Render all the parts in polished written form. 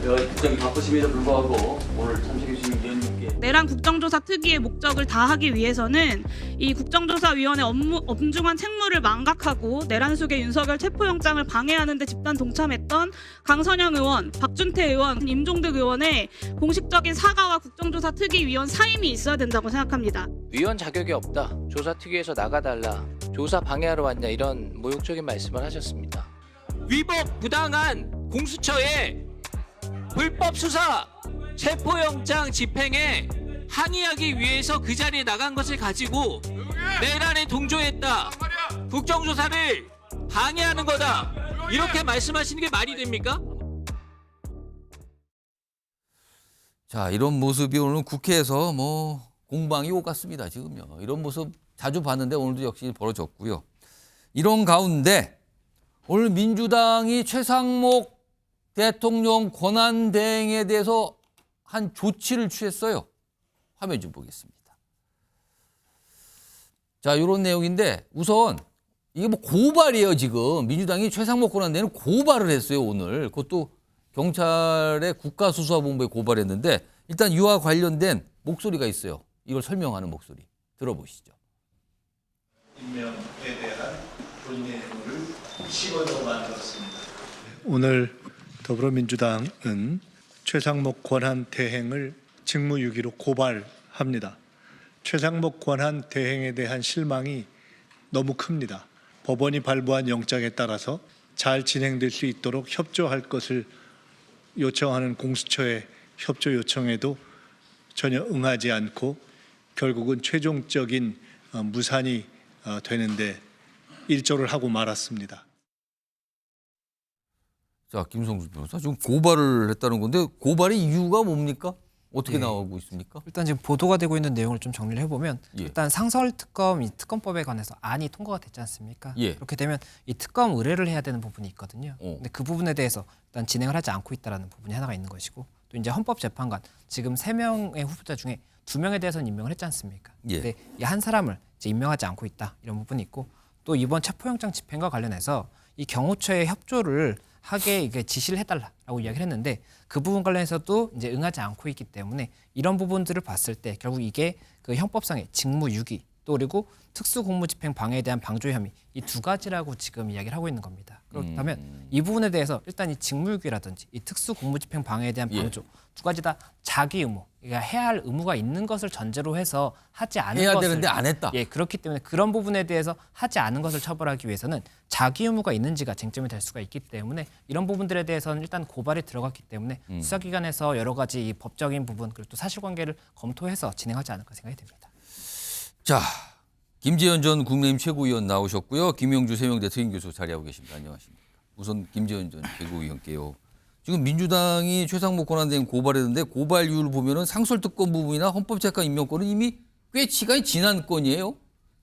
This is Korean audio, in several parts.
국장이 바쁘심에도 불구하고 오늘 참석해 주신 위원님께 내란 국정조사 특위의 목적을 다하기 위해서는 이 국정조사위원회 엄중한 책무를 망각하고 내란 속의 윤석열 체포영장을 방해하는 데 집단 동참했던 강선영 의원, 박준태 의원, 임종득 의원의 공식적인 사과와 국정조사 특위위원 사임이 있어야 된다고 생각합니다. 위원 자격이 없다. 조사특위에서 나가달라. 조사 방해하러 왔냐 이런 모욕적인 말씀을 하셨습니다. 위법 부당한 공수처의 불법 수사, 체포영장 집행에 항의하기 위해서 그 자리에 나간 것을 가지고 내란에 동조했다. 국정조사를 방해하는 거다. 이렇게 말씀하시는 게 말이 됩니까? 자, 이런 모습이 오늘 국회에서 뭐 공방이 오갔습니다. 지금요. 이런 모습 자주 봤는데 오늘도 역시 벌어졌고요. 이런 가운데 오늘 민주당이 최상목 대통령 권한대행에 대해서 한 조치를 취했어요. 화면 좀 보겠습니다. 자, 이런 내용인데 우선 이게 뭐 고발이에요. 지금 민주당이 최상목 권한대행을 고발을 했어요. 오늘 그것도 경찰의 국가수사본부에 고발했는데 일단 이와 관련된 목소리가 있어요. 이걸 설명하는 목소리 들어보시죠. 임명에 대한 본인의 의무를 식어서 만들었습니다. 오늘 더불어민주당은 최상목 권한대행을 직무유기로 고발합니다. 최상목 권한대행에 대한 실망이 너무 큽니다. 법원이 발부한 영장에 따라서 잘 진행될 수 있도록 협조할 것을 요청하는 공수처의 협조 요청에도 전혀 응하지 않고 결국은 최종적인 무산이 되는데 일조를 하고 말았습니다. 자, 김성주 변호사 지금 고발을 했다는 건데 고발의 이유가 뭡니까? 어떻게 네. 나오고 있습니까? 일단 지금 보도가 되고 있는 내용을 좀 정리를 해보면 예. 일단 상설특검 이 특검법에 관해서 안이 통과가 됐지 않습니까? 예. 그렇게 되면 이 특검 의뢰를 해야 되는 부분이 있거든요. 어. 근데 그 부분에 대해서 일단 진행을 하지 않고 있다라는 부분이 하나가 있는 것이고 또 이제 헌법재판관 지금 3명의 후보자 중에 2명에 대해서는 임명을 했지 않습니까? 예. 근데 이 한 사람을 이제 임명하지 않고 있다 이런 부분이 있고 또 이번 체포영장 집행과 관련해서 이 경호처의 협조를 하게 이게 지시를 해달라고 이야기를 했는데 그 부분 관련해서도 이제 응하지 않고 있기 때문에 이런 부분들을 봤을 때 결국 이게 그 형법상의 직무유기 또 그리고 특수공무집행 방해에 대한 방조 혐의 이 두 가지라고 지금 이야기를 하고 있는 겁니다. 그렇다면 이 부분에 대해서 일단 이 직무유기라든지 이 특수공무집행 방해에 대한 방조 두 가지 다 자기 의무, 그러니까 해야 할 의무가 있는 것을 전제로 해서 하지 않은 해야 것을 되는데 안 했다. 예, 그렇기 때문에 그런 부분에 대해서 하지 않은 것을 처벌하기 위해서는 자기 의무가 있는지가 쟁점이 될 수가 있기 때문에 이런 부분들에 대해서는 일단 고발이 들어갔기 때문에 수사기관에서 여러 가지 이 법적인 부분 그리고 또 사실관계를 검토해서 진행하지 않을까 생각이 듭니다. 자, 김재현 전 국민의힘 최고위원 나오셨고요. 김용주 세명대 특임교수 자리하고 계십니다. 안녕하십니까. 우선 김재현 전 최고위원께요. 지금 민주당이 최상목 권한대행 고발했는데 고발 이유를 보면은 상설특검 부분이나 헌법재판 임명권은 이미 꽤 시간이 지난 건이에요.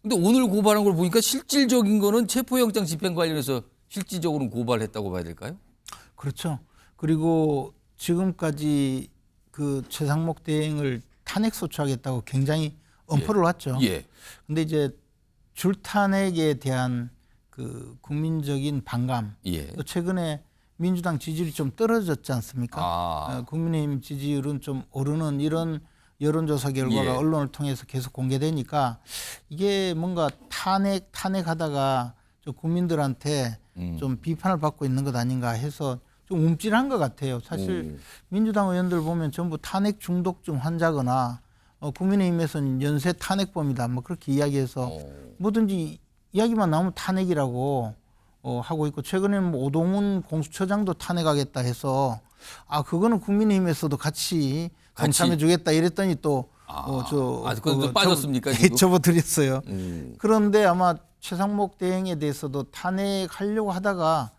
근데 오늘 고발한 걸 보니까 실질적인 거는 체포영장 집행 관련해서 실질적으로는 고발했다고 봐야 될까요? 그렇죠. 그리고 지금까지 그 최상목 대행을 탄핵 소추하겠다고 굉장히 엄포를 왔죠. 예. 근데 이제 줄탄핵에 대한 그 국민적인 반감, 예. 또 최근에 민주당 지지율이 좀 떨어졌지 않습니까? 국민의힘 지지율은 좀 오르는 이런 여론조사 결과가 예. 언론을 통해서 계속 공개되니까 이게 뭔가 탄핵하다가 좀 국민들한테 좀 비판을 받고 있는 것 아닌가 해서 좀 움찔한 것 같아요. 사실 민주당 의원들 보면 전부 탄핵 중독증 환자거나 국민의힘에서는 연쇄 탄핵범이다 뭐 그렇게 이야기해서 뭐든지 이야기만 나오면 탄핵이라고 하고 있고 최근에는 뭐 오동훈 공수처장도 탄핵하겠다 해서 그거는 국민의힘에서도 같이 동참해주겠다 이랬더니 또 그건 또 빠졌습니까? 지금? 접어들였어요. 그런데 아마 최상목 대행에 대해서도 탄핵하려고 하다가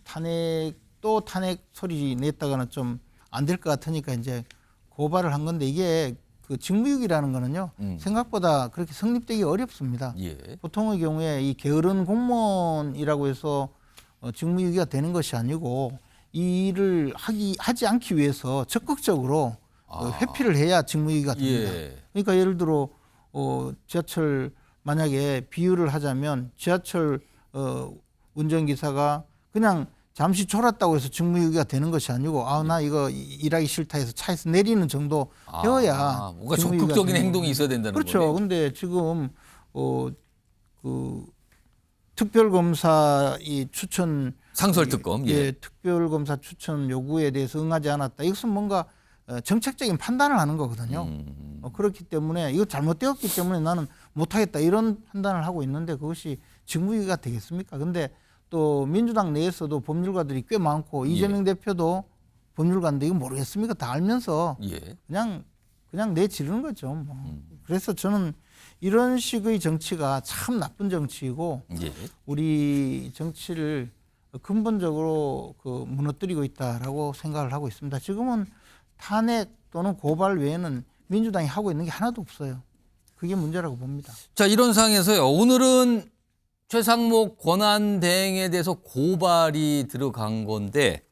탄핵 소리 냈다가는 좀 안 될 것 같으니까 이제 고발을 한 건데 이게 그 직무유기라는 거는요 생각보다 그렇게 성립되기 어렵습니다. 예. 보통의 경우에 이 게으른 공무원이라고 해서 직무유기가 되는 것이 아니고 이 일을 하지 않기 위해서 적극적으로 회피를 해야 직무유기가 됩니다. 예. 그러니까 예를 들어 지하철 만약에 비유를 하자면 지하철 운전기사가 그냥 잠시 졸았다고 해서 직무유기가 되는 것이 아니고 나 이거 일하기 싫다 해서 차에서 내리는 정도 되어야 뭔가 직무유기가 적극적인 되는 행동이 있어야 된다는 그렇죠. 거네요. 근데 지금 그 특별검사 이 추천 상설특검. 예, 특별검사 추천 요구에 대해서 응하지 않았다. 이것은 뭔가 정책적인 판단을 하는 거거든요. 그렇기 때문에 이거 잘못되었기 때문에 나는 못하겠다 이런 판단을 하고 있는데 그것이 직무유기가 되겠습니까? 근데 또 민주당 내에서도 법률가들이 꽤 많고 이재명 대표도 법률가인데 이거 모르겠습니까? 다 알면서 예. 그냥 내지르는 거죠. 뭐. 그래서 저는 이런 식의 정치가 참 나쁜 정치이고 예. 우리 정치를 근본적으로 무너뜨리고 있다라고 생각을 하고 있습니다. 지금은 탄핵 또는 고발 외에는 민주당이 하고 있는 게 하나도 없어요. 그게 문제라고 봅니다. 자, 이런 상황에서요. 오늘은 최상목 권한대행에 대해서 고발이 들어간 건데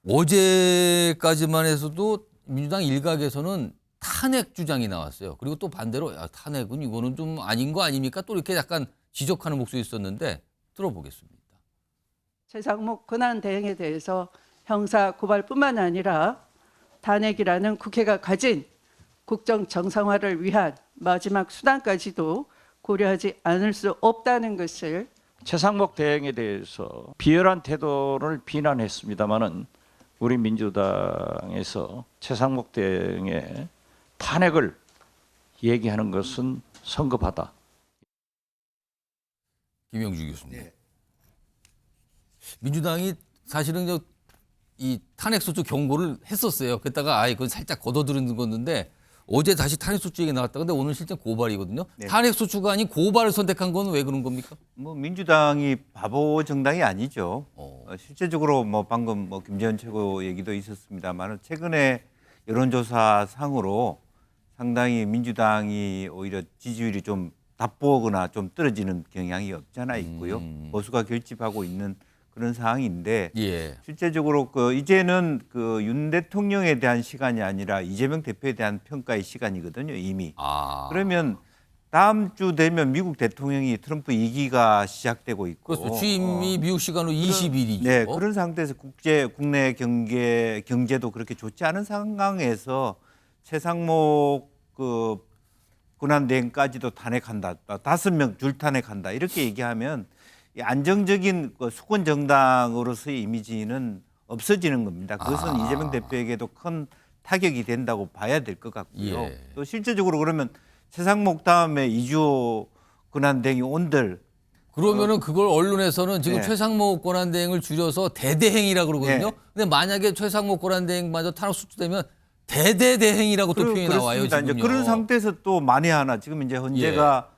어제까지만 해서도 민주당 일각에서는 탄핵 주장이 나왔어요. 그리고 또 반대로 탄핵은 이거는 좀 아닌 거 아닙니까? 또 이렇게 약간 지적하는 목소리 있었는데 들어보겠습니다. 최상목 권한대행에 대해서 형사 고발뿐만 아니라 탄핵이라는 국회가 가진 국정 정상화를 위한 마지막 수단까지도 고려하지 않을 수 없다는 것을 최상목 대행에 대해서 비열한 태도를 비난했습니다마는 우리 민주당에서 최상목 대행의 탄핵을 얘기하는 것은 성급하다. 김영주 교수님. 네. 민주당이 사실은 이 탄핵소추 경고를 했었어요. 그랬다가 이건 살짝 걷어들이는 건데 어제 다시 탄핵소추 얘기 나왔다. 근데 오늘 실제 고발이거든요. 네. 탄핵소추가 아닌 고발을 선택한 건 왜 그런 겁니까? 뭐 민주당이 바보 정당이 아니죠. 실제적으로 뭐 방금 김재현 최고 얘기도 있었습니다만 최근에 여론조사 상으로 상당히 민주당이 오히려 지지율이 좀 답보거나 좀 떨어지는 경향이 없지 않아 있고요. 보수가 결집하고 있는 그런 상황인데 예. 실제적으로 이제는 윤 대통령에 대한 시간이 아니라 이재명 대표에 대한 평가의 시간이거든요, 이미. 그러면 다음 주 되면 미국 대통령이 트럼프 2기가 시작되고 있고. 그렇죠. 취임이 미국 시간으로 20일이죠. 네, 그런 상태에서 국내 경제도 그렇게 좋지 않은 상황에서 최상목 권한대행까지도 탄핵한다, 5명 줄 탄핵한다 이렇게 얘기하면 이 안정적인 수권 정당으로서의 이미지는 없어지는 겁니다. 그것은 이재명 대표에게도 큰 타격이 된다고 봐야 될 것 같고요. 예. 또 실제적으로 그러면 최상목 다음에 이주호 권한대행이 온들 그러면은 그걸 언론에서는 지금 네. 최상목 권한대행을 줄여서 대대행이라고 그러거든요. 네. 근데 만약에 최상목 권한대행마저 탄핵소추되면 대대대행이라고 또 표현이 나와요. 그렇습니다. 지금요. 이제 그런 상태에서 또 만에 하나 지금 이제 헌재가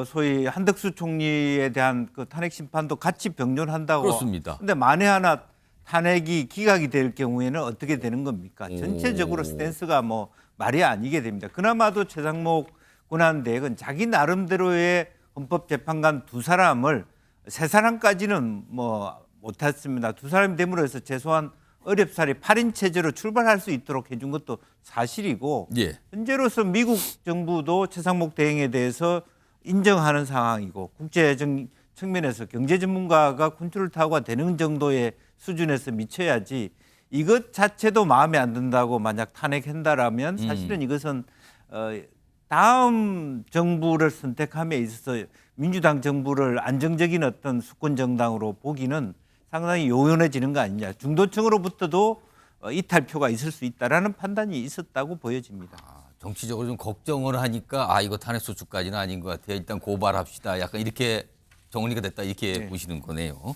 소위 한덕수 총리에 대한 탄핵 심판도 같이 병존한다고. 그렇습니다. 근데 만에 하나 탄핵이 기각이 될 경우에는 어떻게 되는 겁니까? 전체적으로 스탠스가 뭐 말이 아니게 됩니다. 그나마도 최상목 권한대행은 자기 나름대로의 헌법재판관 2사람을 3사람까지는 뭐 못했습니다. 2사람이 됨으로 해서 최소한 어렵사리 8인 체제로 출발할 수 있도록 해준 것도 사실이고 예. 현재로서 미국 정부도 최상목 대행에 대해서 인정하는 상황이고 국제적 측면에서 경제 전문가가 컨트롤 타워가 되는 정도의 수준에서 미쳐야지 이것 자체도 마음에 안 든다고 만약 탄핵한다라면 사실은 이것은 다음 정부를 선택함에 있어서 민주당 정부를 안정적인 어떤 수권 정당으로 보기는 상당히 요연해지는 거 아니냐. 중도층으로부터도 이탈표가 있을 수 있다라는 판단이 있었다고 보여집니다. 정치적으로 좀 걱정을 하니까 이거 탄핵소추까지는 아닌 것 같아요. 일단 고발합시다. 약간 이렇게 정리가 됐다 이렇게 보시는 거네요.